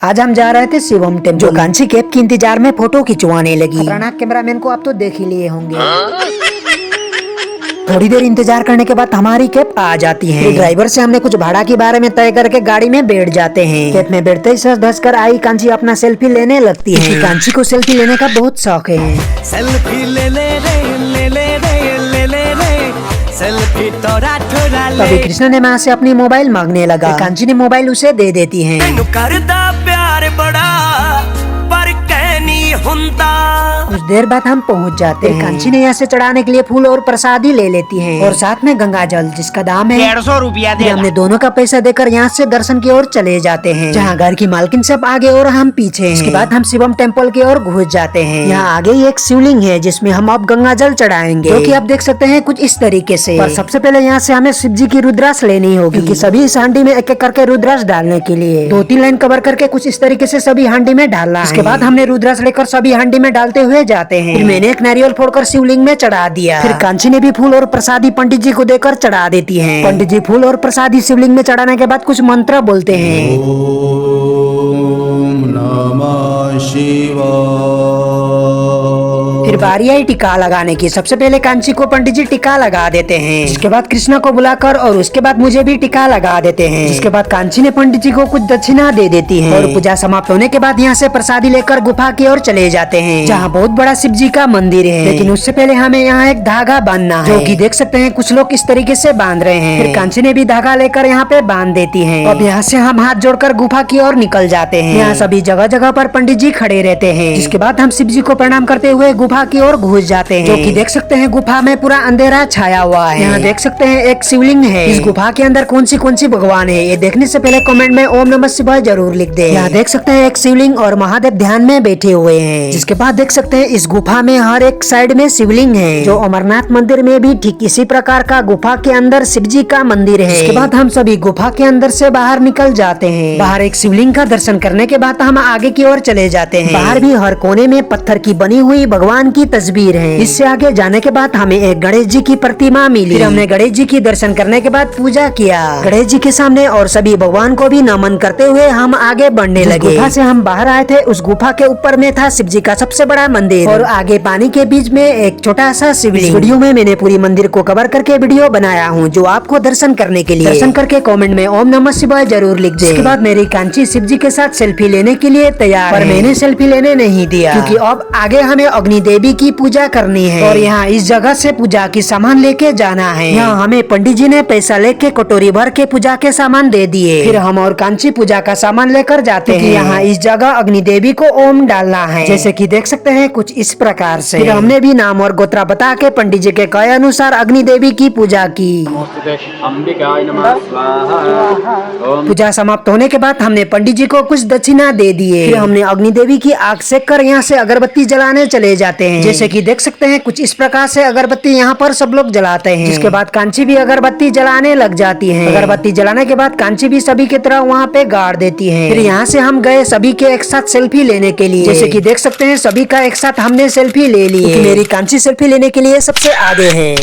आज हम जा रहे थे शिवम टेम्पल। जो कांची कैब के इंतजार में फोटो खिंचवाने लगी। खतरनाक कैमरामैन को आप तो देख ही लिए होंगे। थोड़ी देर इंतजार करने के बाद हमारी कैब आ जाती है। ड्राइवर से हमने कुछ भाड़ा के बारे में तय करके गाड़ी में बैठ जाते हैं। कैब में बैठते ही सच धस कर आई कांची अपना सेल्फी लेने लगती है। कांची को सेल्फी लेने का बहुत शौक है। सेल्फी ले ले रे, ले ले रे, ले ले रे, सेल्फी तोरा थोड़ा ले। तभी कृष्णा ने माँ से अपनी मोबाइल मांगने लगा। कांची ने मोबाइल उसे दे देती है। तैनू करदा प्यार बड़ा पर कहनी हुंदा। कुछ देर बाद हम पहुंच जाते हैं। कांची ने यहाँ से चढ़ाने के लिए फूल और प्रसादी ले लेती है और साथ में गंगा जल जिसका दाम है 150 रुपया। हमने दोनों का पैसा देकर यहाँ से दर्शन की ओर चले जाते हैं, जहाँ घर की मालकिन सब आगे और हम पीछे हैं। इसके बाद हम शिवम टेम्पल की ओर घुस जाते हैं। यहाँ आगे ही एक शिवलिंग है जिसमें हम अब गंगा जल चढ़ाएंगे, जो कि आप देख सकते हैं कुछ इस तरीके से। पर सबसे पहले यहाँ से हमें शिव जी की रुद्राक्ष लेनी होगी, क्योंकि सभी इस हांडी में एक एक करके रुद्राक्ष डालने के लिए 2-3 लाइन कवर करके कुछ इस तरीके से सभी हांडी में डालना। इसके बाद हमने रुद्राक्ष लेकर सभी हांडी में डालते हुए जाते हैं। मैंने एक नारियल फोड़कर शिवलिंग में चढ़ा दिया। फिर कांची ने भी फूल और प्रसादी पंडित जी को देकर चढ़ा देती हैं। पंडित जी फूल और प्रसादी शिवलिंग में चढ़ाने के बाद कुछ मंत्र बोलते हैं। ओम नमः शिवाय। फिर बारी आई टीका लगाने की। सबसे पहले कांची को पंडित जी टीका लगा देते हैं, जिसके बाद कृष्णा को बुलाकर और उसके बाद मुझे भी टीका लगा देते हैं। जिसके बाद कांची ने पंडित जी को कुछ दक्षिणा दे देती है और पूजा समाप्त होने के बाद यहाँ से प्रसादी लेकर गुफा की ओर चले जाते हैं, जहाँ बहुत बड़ा शिव जी का मंदिर है। लेकिन उससे पहले हमें यहाँ एक धागा बांधना है, जो कि देख सकते हैं कुछ लोग इस तरीके से बांध रहे हैं। फिर कांची ने भी धागा लेकर यहाँ पे बांध देती है। अब यहाँ से हम हाथ जोड़कर गुफा की ओर निकल जाते हैं। यहाँ सभी जगह जगह पर पंडित जी खड़े रहते हैं। जिसके बाद हम शिव जी को प्रणाम करते हुए गुफा की ओर घुस जाते हैं, जो कि देख सकते हैं गुफा में पूरा अंधेरा छाया हुआ है। यहाँ देख सकते हैं एक शिवलिंग है। इस गुफा के अंदर कौन सी भगवान है ये देखने से पहले कमेंट में ओम नमः शिवाय जरूर लिख दे। यहाँ देख सकते हैं एक शिवलिंग और महादेव ध्यान में बैठे हुए हैं। जिसके बाद देख सकते हैं इस गुफा में हर एक साइड में शिवलिंग है, जो अमरनाथ मंदिर में भी ठीक इसी प्रकार का गुफा के अंदर शिव जी का मंदिर है। इसके बाद हम सभी गुफा के अंदर से बाहर निकल जाते हैं। बाहर एक शिवलिंग का दर्शन करने के बाद हम आगे की ओर चले जाते हैं। बाहर भी हर कोने में पत्थर की बनी हुई भगवान की तस्वीर है। इससे आगे जाने के बाद हमें एक गणेश जी की प्रतिमा मिली। फिर हमने गणेश जी की दर्शन करने के बाद पूजा किया गणेश जी के सामने और सभी भगवान को भी नमन करते हुए हम आगे बढ़ने लगे। गुफा से हम बाहर आए थे, उस गुफा के ऊपर में था शिव जी का सबसे बड़ा मंदिर और आगे पानी के बीच में एक छोटा सा शिवलिंग। वीडियो में मैंने पूरी मंदिर को कवर करके वीडियो बनाया हूँ, जो आपको दर्शन करने के लिए दर्शन करके कमेंट में ओम नमः शिवाय जरूर लिख दे। इसके बाद मेरी कांची शिव जी के साथ सेल्फी लेने के लिए तैयार पर मैंने सेल्फी लेने नहीं दिया, क्योंकि अब आगे हमें अग्नि देवी की पूजा करनी है और यहाँ इस जगह से पूजा की सामान लेके जाना है। यहाँ हमें पंडित जी ने पैसा लेके कटोरी भर के पूजा के सामान दे दिए। फिर हम और कांची पूजा का सामान लेकर जाते हैं। यहाँ इस जगह अग्नि देवी को ओम डालना है, जैसे कि देख सकते हैं कुछ इस प्रकार से। फिर हमने भी नाम और गोत्रा बता के पंडित जी के कहे अनुसार अग्नि देवी की पूजा की। पूजा समाप्त होने के बाद हमने पंडित जी को कुछ दक्षिणा दे दिए। फिर हमने अग्नि देवी की आग सेक कर यहाँ से अगरबत्ती जलाने चले जाते हैं, जैसे कि देख सकते हैं कुछ इस प्रकार से अगरबत्ती यहाँ पर सब लोग जलाते हैं। जिसके बाद कांची भी अगरबत्ती जलाने लग जाती है। अगरबत्ती जलाने के बाद कांची भी सभी की तरह वहाँ पे गाड़ देती है। फिर यहाँ से हम गए सभी के एक साथ सेल्फी लेने के लिए, जैसे कि देख सकते हैं सभी का एक साथ हमने सेल्फी ले ली है। मेरी कांची सेल्फी लेने के लिए सबसे आगे है।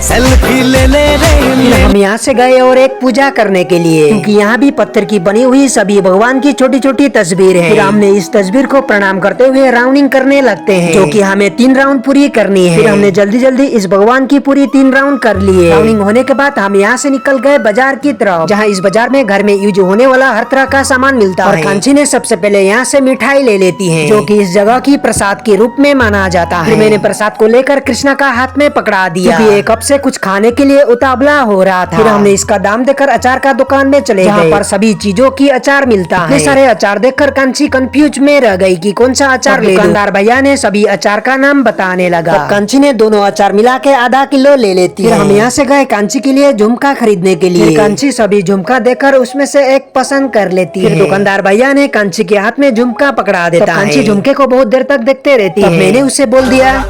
सेल्फी ले ले रे। हम यहाँ से गए और एक पूजा करने के लिए, क्योंकि यहाँ भी पत्थर की बनी हुई सभी भगवान की छोटी छोटी तस्वीर है। फिर हमने इस तस्वीर को प्रणाम करते हुए राउंडिंग करने लगते हैं, जो कि हमें 3 राउंड पूरी करनी है। फिर हमने जल्दी जल्दी इस भगवान की पूरी 3 राउंड कर लिए। राउंडिंग होने के बाद हम यहाँ से निकल गए बाजार की तरफ, जहाँ इस बाजार में घर में यूज होने वाला हर तरह का सामान मिलता है। कांची ने सबसे पहले यहाँ से मिठाई ले लेती है, जो कि इस जगह की प्रसाद के रूप में माना जाता है। मैंने प्रसाद को लेकर कृष्णा का हाथ में पकड़ा दिया, क्योंकि एक कप से कुछ खाने के लिए उतावला हो रहा था। फिर हमने इसका दाम देकर अचार का दुकान में चले गए, पर सभी चीजों की अचार मिलता है। सारे अचार देखकर कांची कंफ्यूज में रह गई कि कौन सा अचार ले लूं। दुकानदार भैया ने सभी अचार का नाम बताने लगा। कांची ने दोनों अचार मिला के आधा किलो ले लेती है। हम यहाँ से गए कांची के लिए झुमका खरीदने के लिए। कांची सभी झुमका देखकर उसमें से एक पसंद कर लेती है। दुकानदार भैया ने कांची के हाथ में झुमका पकड़ा देता है। कांची झुमके को बहुत देर तक देखते रहती है। मैंने उसे बोल दिया।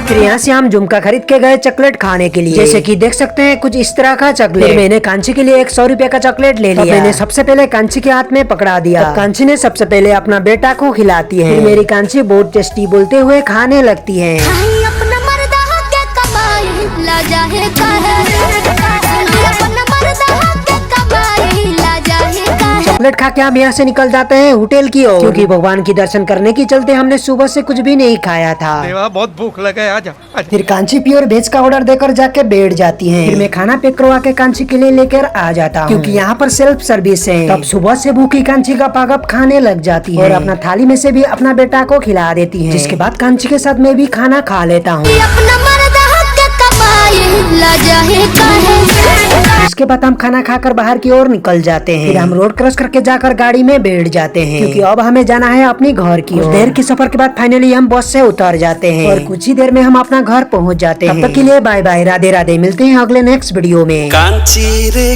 फिर यहाँ से हम झुमका खरीद के गए चॉकलेट खाने के लिए, जैसे कि देख सकते हैं कुछ इस तरह का चॉकलेट। मैंने कांची के लिए एक 100 रुपए का चॉकलेट ले लिया। मैंने सबसे पहले कांची के हाथ में पकड़ा दिया। कांची ने सबसे पहले अपना बेटा को खिलाती है। फिर मेरी कांची बहुत टेस्टी बोलते हुए खाने लगती है। चॉकलेट खा के हम यहाँ से निकल जाते हैं होटल की ओर, क्योंकि भगवान की दर्शन करने के चलते हमने सुबह से कुछ भी नहीं खाया था। देवा बहुत भूख लगा है, आजा आजा। फिर कांची प्योर वेज का ऑर्डर देकर जाके बैठ जाती है। फिर मैं खाना पैक करवा के कांची के लिए लेकर आ जाता हूँ, क्योंकि यहाँ पर सेल्फ सर्विस है। तब सुबह से भूखी कांची का पागप खाने लग जाती है और अपना थाली में से भी अपना बेटा को खिला देती है। जिसके बाद कांची के साथ मैं भी खाना खा लेता हूँ। इसके बाद हम खाना खाकर बाहर की ओर निकल जाते हैं। फिर हम रोड क्रॉस करके जाकर गाड़ी में बैठ जाते हैं, क्योंकि अब हमें जाना है अपनी घर की ओर। देर के सफर के बाद फाइनली हम बस से उतर जाते हैं और कुछ ही देर में हम अपना घर पहुंच जाते हैं। तब तक के लिए बाय बाय, राधे राधे। मिलते हैं अगले नेक्स्ट वीडियो में। कांची रे